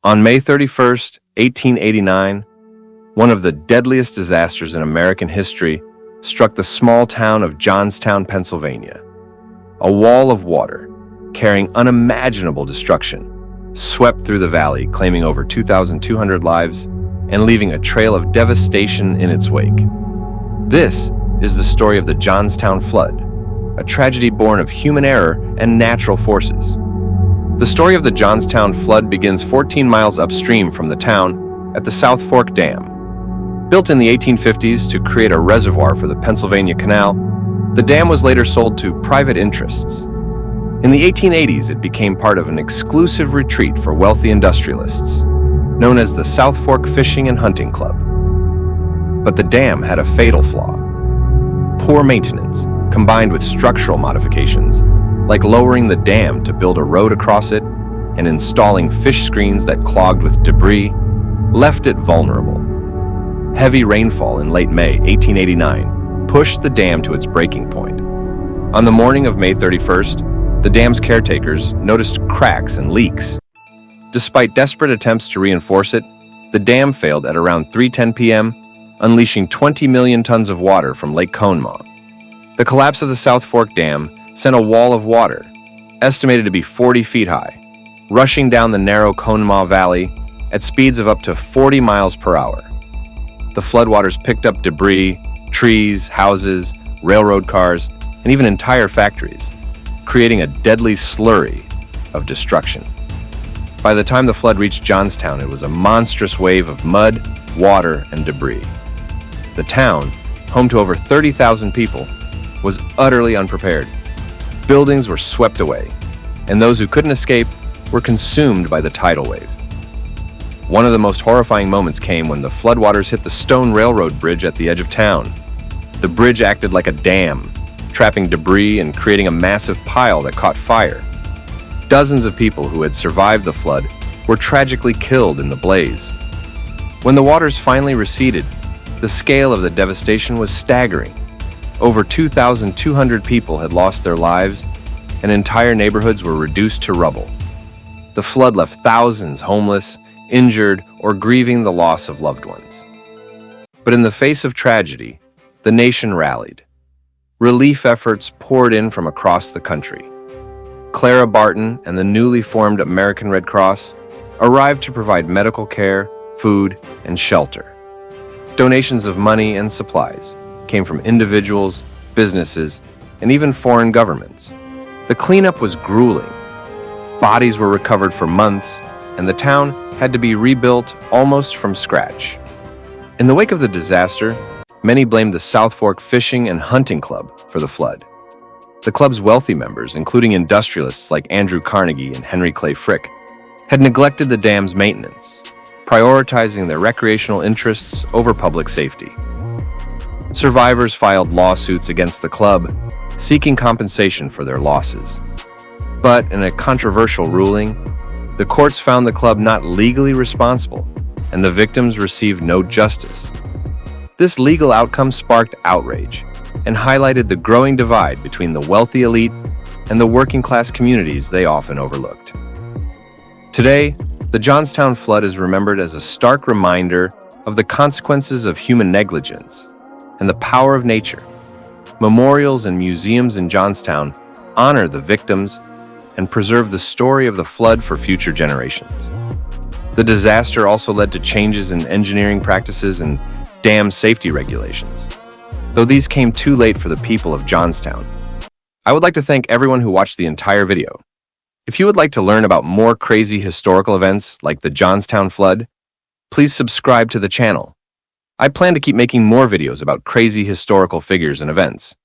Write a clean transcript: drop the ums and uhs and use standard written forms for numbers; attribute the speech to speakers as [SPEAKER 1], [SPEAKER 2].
[SPEAKER 1] On May 31st, 1889, one of the deadliest disasters in American history struck the small town of Johnstown, Pennsylvania. A wall of water, carrying unimaginable destruction, swept through the valley, claiming over 2,200 lives and leaving a trail of devastation in its wake. This is the story of the Johnstown Flood, a tragedy born of human error and natural forces. The story of the Johnstown Flood begins 14 miles upstream from the town at the South Fork Dam. Built in the 1850s to create a reservoir for the Pennsylvania Canal, the dam was later sold to private interests. In the 1880s, it became part of an exclusive retreat for wealthy industrialists, known as the South Fork Fishing and Hunting Club. But the dam had a fatal flaw. Poor maintenance, combined with structural modifications, like lowering the dam to build a road across it and installing fish screens that clogged with debris, left it vulnerable. Heavy rainfall in late May 1889 pushed the dam to its breaking point. On the morning of May 31st, the dam's caretakers noticed cracks and leaks. Despite desperate attempts to reinforce it, the dam failed at around 3:10 p.m., unleashing 20 million tons of water from Lake Conemaugh. The collapse of the South Fork Dam sent a wall of water, estimated to be 40 feet high, rushing down the narrow Conemaugh Valley at speeds of up to 40 miles per hour. The floodwaters picked up debris, trees, houses, railroad cars, and even entire factories, creating a deadly slurry of destruction. By the time the flood reached Johnstown, it was a monstrous wave of mud, water, and debris. The town, home to over 30,000 people, was utterly unprepared. Buildings were swept away, and those who couldn't escape were consumed by the tidal wave. One of the most horrifying moments came when the floodwaters hit the stone railroad bridge at the edge of town. The bridge acted like a dam, trapping debris and creating a massive pile that caught fire. Dozens of people who had survived the flood were tragically killed in the blaze. When the waters finally receded, the scale of the devastation was staggering. Over 2,200 people had lost their lives, and entire neighborhoods were reduced to rubble. The flood left thousands homeless, injured, or grieving the loss of loved ones. But in the face of tragedy, the nation rallied. Relief efforts poured in from across the country. Clara, Barton, and the newly formed American Red Cross arrived to provide medical care, food, and shelter. Donations of money and supplies came from individuals, businesses, and even foreign governments. The cleanup was grueling. Bodies were recovered for months, and the town had to be rebuilt almost from scratch. In the wake of the disaster, many blamed the South Fork Fishing and Hunting Club for the flood. The club's wealthy members, including industrialists like Andrew Carnegie and Henry Clay Frick, had neglected the dam's maintenance, prioritizing their recreational interests over public safety. Survivors filed lawsuits against the club, seeking compensation for their losses. But in a controversial ruling, the courts found the club not legally responsible, and the victims received no justice. This legal outcome sparked outrage and highlighted the growing divide between the wealthy elite and the working-class communities they often overlooked. Today, the Johnstown Flood is remembered as a stark reminder of the consequences of human negligence and the power of nature. Memorials and museums in Johnstown honor the victims and preserve the story of the flood for future generations. The disaster also led to changes in engineering practices and dam safety regulations, though these came too late for the people of Johnstown. I would like to thank everyone who watched the entire video. If you would like to learn about more crazy historical events like the Johnstown Flood, please subscribe to the channel. I plan to keep making more videos about crazy historical figures and events.